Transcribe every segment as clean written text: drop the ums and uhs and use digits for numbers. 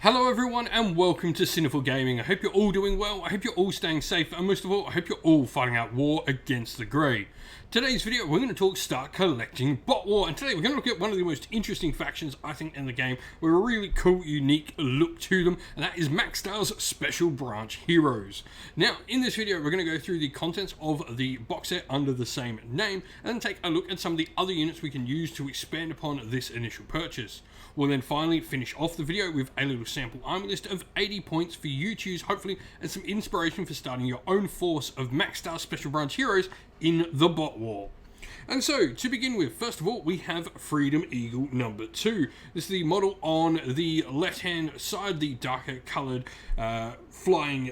Hello everyone and welcome to Sinful Gaming. I hope you're all doing well, I hope you're all staying safe, and most of all, I hope you're all fighting out war against the Grey. Today's video, we're going to talk Start Collecting Bot War, and today we're going to look at one of the most interesting factions, I think, in the game, with a really cool, unique look to them, and that is Maxstar's Special Branch Heroes. Now, in this video, we're going to go through the contents of the box set under the same name, and then take a look at some of the other units we can use to expand upon this initial purchase. We'll then finally finish off the video with a little sample army list of 80 points for you to use, hopefully, and some inspiration for starting your own force of Maxstar Special Branch Heroes in the bot war. And so, to begin with, first of all, we have Freedom Eagle number 2. This is the model on the left-hand side, the darker coloured flying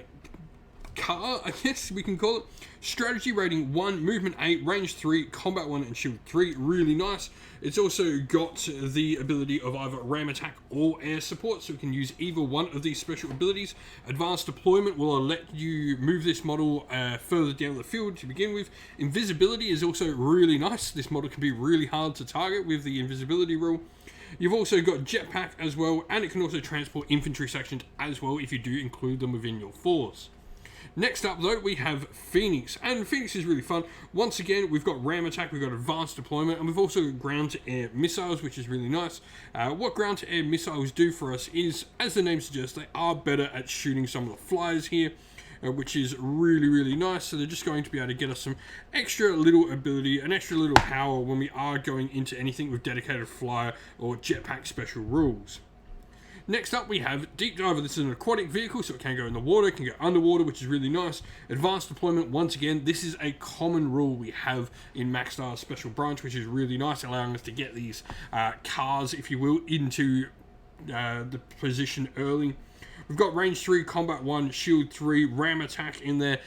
car, I guess we can call it. Strategy rating 1, movement 8, range 3, combat 1 and shield 3, really nice. It's also got the ability of either ram attack or air support, so we can use either one of these special abilities. Advanced deployment will let you move this model further down the field to begin with. Invisibility is also really nice. This model can be really hard to target with the invisibility rule. You've also got jetpack as well, and it can also transport infantry sections as well if you do include them within your force. Next up though, we have Phoenix, and Phoenix is really fun. Once again, we've got ram attack, we've got advanced deployment, and we've also got ground-to-air missiles, which is really nice. What ground-to-air missiles do for us is, as the name suggests, they are better at shooting some of the flyers here, which is really nice. So they're just going to be able to get us some extra little ability, an extra little power when we are going into anything with dedicated flyer or jetpack special rules. Next up, we have Deep Diver. This is an aquatic vehicle, so it can go in the water, it can go underwater, which is really nice. Advanced deployment, once again, this is a common rule we have in Maxstar's Special Branch, which is really nice, allowing us to get these cars, if you will, into the position early. We've got range 3, combat 1, shield 3, ram attack in there.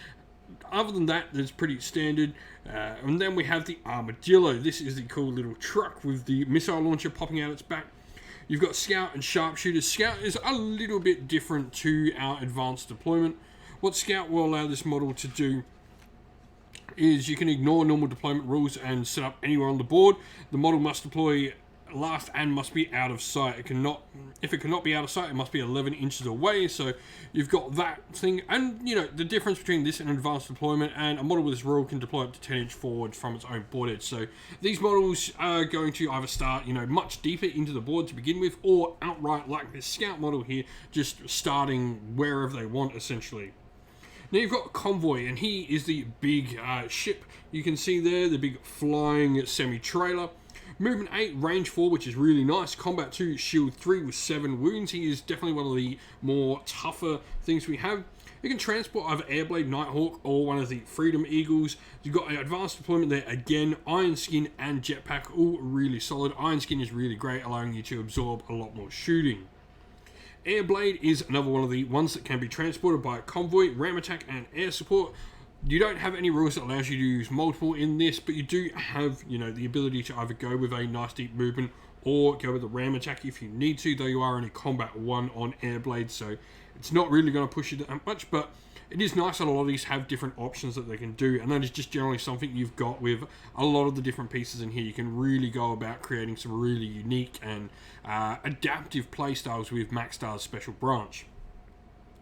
Other than that, that's pretty standard. And then we have the Armadillo. This is the cool little truck with the missile launcher popping out its back. You've got Scout and Sharpshooters. Scout is a little bit different to our advanced deployment. What Scout will allow this model to do is you can ignore normal deployment rules and set up anywhere on the board. The model must deploy last and must be out of sight. If it cannot be out of sight, it must be 11 inches away. So you've got that thing, and you know the difference between this and advanced deployment, and a model with this rule can deploy up to 10 inch forward from its own board edge. So these models are going to either start much deeper into the board to begin with, or outright like this Scout model here, just starting wherever they want essentially. Now you've got Convoy, and he is the big ship you can see there, the big flying semi-trailer. Movement 8, range 4, which is really nice. Combat 2, shield 3 with 7 wounds. He is definitely one of the more tougher things we have. You can transport either Airblade, Nighthawk, or one of the Freedom Eagles. You've got an advanced deployment there again. Iron Skin and Jetpack, all really solid. Iron Skin is really great, allowing you to absorb a lot more shooting. Airblade is another one of the ones that can be transported by Convoy, ram attack, and air support. You don't have any rules that allows you to use multiple in this, but you do have, the ability to either go with a nice deep movement or go with a ram attack if you need to, though you are in a combat 1 on Airblade, so it's not really going to push you that much, but it is nice that a lot of these have different options that they can do, and that is just generally something you've got with a lot of the different pieces in here. You can really go about creating some really unique and adaptive playstyles with Maxstar's Special Branch.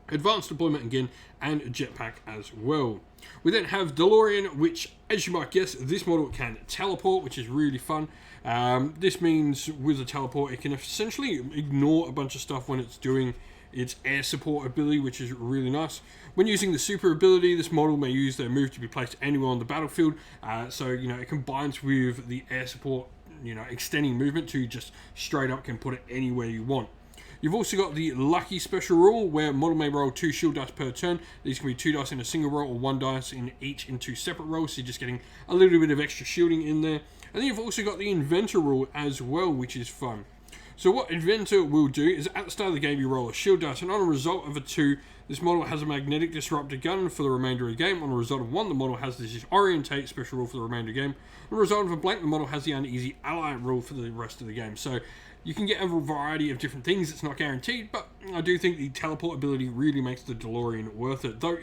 Advanced deployment again, and jetpack as well. We then have DeLorean, which, as you might guess, this model can teleport, which is really fun. This means with a teleport, it can essentially ignore a bunch of stuff when it's doing its air support ability, which is really nice. When using the super ability, this model may use their move to be placed anywhere on the battlefield. So, it combines with the air support, extending movement to just straight up can put it anywhere you want. You've also got the Lucky Special Rule, where model may roll 2 shield dice per turn. These can be 2 dice in a single roll, or 1 dice in each in 2 separate rolls, so you're just getting a little bit of extra shielding in there. And then you've also got the Inventor Rule as well, which is fun. So what Inventor will do is, at the start of the game, you roll a shield dice, and on a result of a 2, this model has a Magnetic Disruptor gun for the remainder of the game. On a result of 1, the model has this Orientate Special Rule for the remainder of the game. On a result of a blank, the model has the Uneasy Ally Rule for the rest of the game. So you can get a variety of different things. It's not guaranteed, but I do think the teleport ability really makes the DeLorean worth it. Though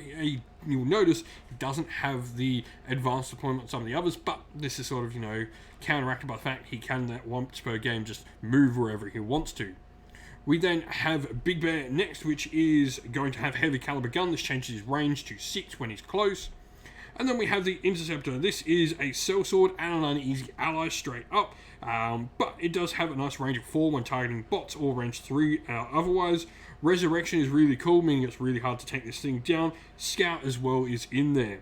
you'll notice it doesn't have the advanced deployment on some of the others, but this is sort of, counteracted by the fact he can, that once per game, just move wherever he wants to. We then have Big Bear next, which is going to have heavy caliber gun. This changes his range to 6 when he's close. And then we have the Interceptor. This is a sellsword and an uneasy ally straight up, but it does have a nice range of 4 when targeting bots, or range 3 otherwise. Resurrection is really cool, meaning it's really hard to take this thing down. Scout as well is in there.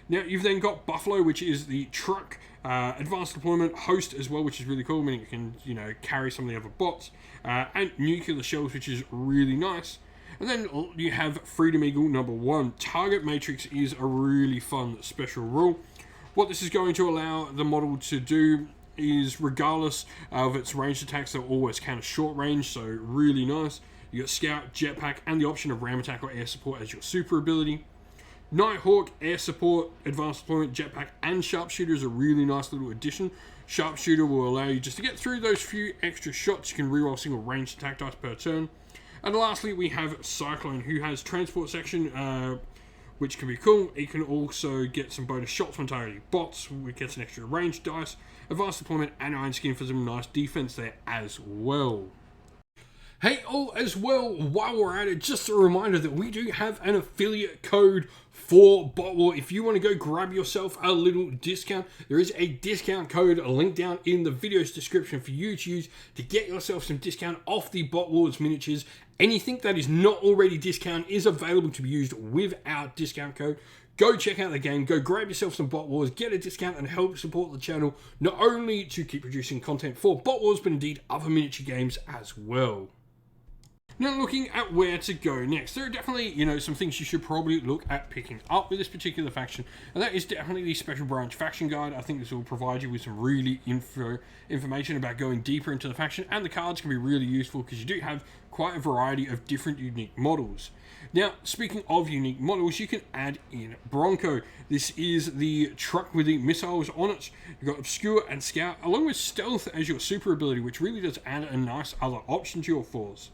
Now you've then got Buffalo, which is the truck. Advanced deployment, host as well, which is really cool, meaning it can, carry some of the other bots. And nuclear shells, which is really nice. And then you have Freedom Eagle number 1. Target Matrix is a really fun special rule. What this is going to allow the model to do is, regardless of its ranged attacks, they'll always counter short range, so really nice. You got Scout, Jetpack, and the option of Ram Attack or Air Support as your super ability. Nighthawk, Air Support, Advanced Deployment, Jetpack, and Sharpshooter is a really nice little addition. Sharpshooter will allow you just to get through those few extra shots. You can reroll single ranged attack dice per turn. And lastly, we have Cyclone, who has Transport Section, which can be cool. He can also get some bonus shots when targeting bots, which gets an extra range dice. Advanced Deployment and Iron Skin for some nice defense there as well. Hey, as well, while we're at it, just a reminder that we do have an affiliate code for Bot War. If you want to go grab yourself a little discount, there is a discount code linked down in the video's description for you to use to get yourself some discount off the Bot Wars miniatures. Anything that is not already discounted is available to be used with our discount code. Go check out the game, go grab yourself some Bot Wars, get a discount and help support the channel, not only to keep producing content for Bot Wars, but indeed other miniature games as well. Now, looking at where to go next, there are definitely, some things you should probably look at picking up with this particular faction, and that is definitely the Special Branch Faction Guide. I think this will provide you with some really information about going deeper into the faction, and the cards can be really useful because you do have quite a variety of different unique models. Now, speaking of unique models, you can add in Bronco. This is the truck with the missiles on it. You've got Obscure and Scout, along with Stealth as your super ability, which really does add a nice other option to your force.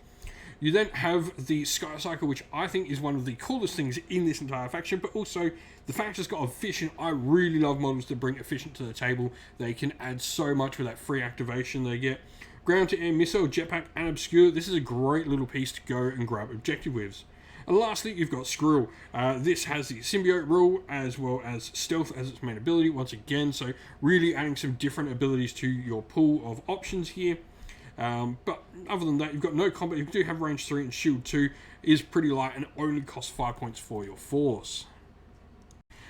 You then have the Sky Cycle, which I think is one of the coolest things in this entire faction, but also the fact it's got Efficient. I really love models that bring Efficient to the table. They can add so much with that free activation they get. Ground to Air Missile, Jetpack, and Obscure. This is a great little piece to go and grab objective with. And lastly, you've got Squirrel. This has the Symbiote rule as well as Stealth as its main ability once again, so really adding some different abilities to your pool of options here. But other than that, you've got no combat. You do have range 3 and shield 2 is pretty light and only costs 5 points for your force.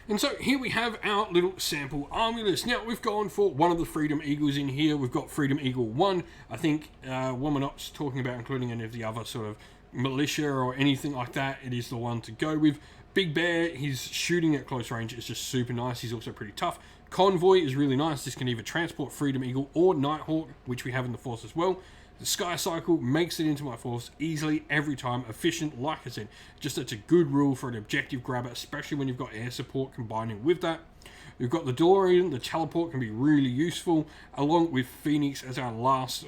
And so here we have our little sample army list. Now we've gone for one of the Freedom Eagles in here. We've got Freedom Eagle 1. I think when we're not talking about including any of the other sort of militia or anything like that, it is the one to go with. Big Bear, his shooting at close range is just super nice. He's also pretty tough. Convoy is really nice. This can either transport Freedom Eagle or Nighthawk, which we have in the force as well. The Sky Cycle makes it into my force easily every time. Efficient, like I said, just that's a good rule for an objective grabber, especially when you've got air support combining with that. We've got the DeLorean. The teleport can be really useful, along with Phoenix as our last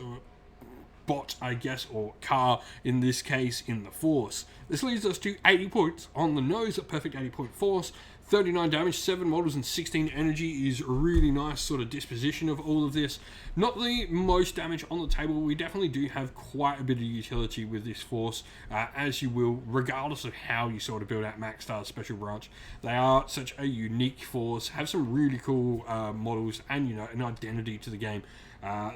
bot, I guess, or car in this case, in the force. This leads us to 80 points on the nose, a perfect 80-point force. 39 damage, 7 models, and 16 energy is a really nice sort of disposition of all of this. Not the most damage on the table, we definitely do have quite a bit of utility with this force, as you will, regardless of how you sort of build out Maxstar's Special Branch. They are such a unique force, have some really cool models, and, an identity to the game.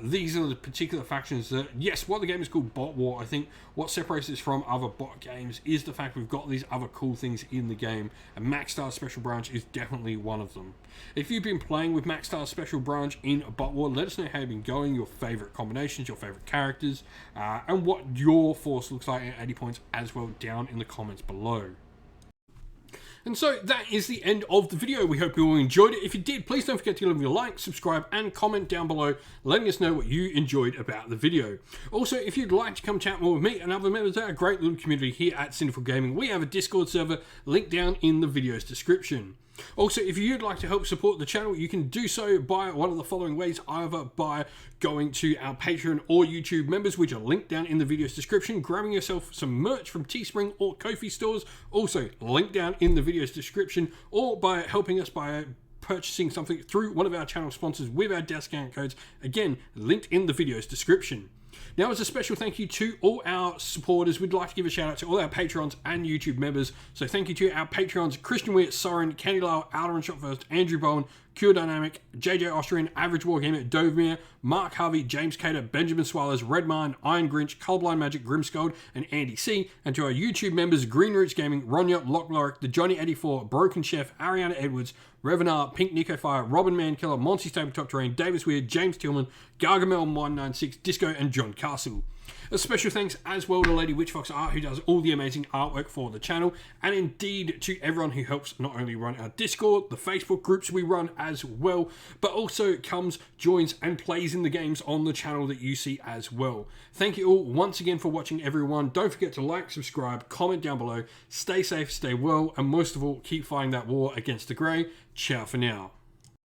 These are the particular factions that, yes, what the game is called Bot War, I think what separates this from other bot games is the fact we've got these other cool things in the game, and Maxstar's Special Branch is definitely one of them. If you've been playing with Maxstar's Special Branch in Bot War, let us know how you've been going, your favourite combinations, your favourite characters, and what your force looks like at 80 points as well down in the comments below. And so that is the end of the video. We hope you all enjoyed it. If you did, please don't forget to leave a like, subscribe, and comment down below, letting us know what you enjoyed about the video. Also, if you'd like to come chat more with me and other members of our great little community here at Cineful Gaming, we have a Discord server linked down in the video's description. Also, if you'd like to help support the channel, you can do so by one of the following ways, either by going to our Patreon or YouTube members, which are linked down in the video's description, grabbing yourself some merch from Teespring or Ko-fi stores, also linked down in the video's description, or by helping us by purchasing something through one of our channel sponsors with our discount codes, again, linked in the video's description. Now, as a special thank you to all our supporters, we'd like to give a shout out to all our Patreons and YouTube members. So thank you to our Patreons, Christian Weir, Soren, Candy Lyle, Alderon Shot First, Andrew Bowen, Cure Dynamic, JJ Austrian, Average Wargamer, Dovemere, Mark Harvey, James Cater, Benjamin Swallows, Redmine, Iron Grinch, Colblind Magic, Grimscold, and Andy C. And to our YouTube members, Green Roots Gaming, Ronya, Lockloric, The Johnny 84, Broken Chef, Ariana Edwards, Revenar, Pink Nico Fire, Robin Mankiller, Monty Stable Top Terrain, Davis Weird, James Tillman, Gargamel196, Disco, and John Castle. A special thanks as well to Lady Witchfox Art, who does all the amazing artwork for the channel, and indeed to everyone who helps not only run our Discord, the Facebook groups we run as well, but also comes, joins, and plays in the games on the channel that you see as well. Thank you all once again for watching, everyone. Don't forget to like, subscribe, comment down below, stay safe, stay well, and most of all, keep fighting that war against the Grey. Ciao for now.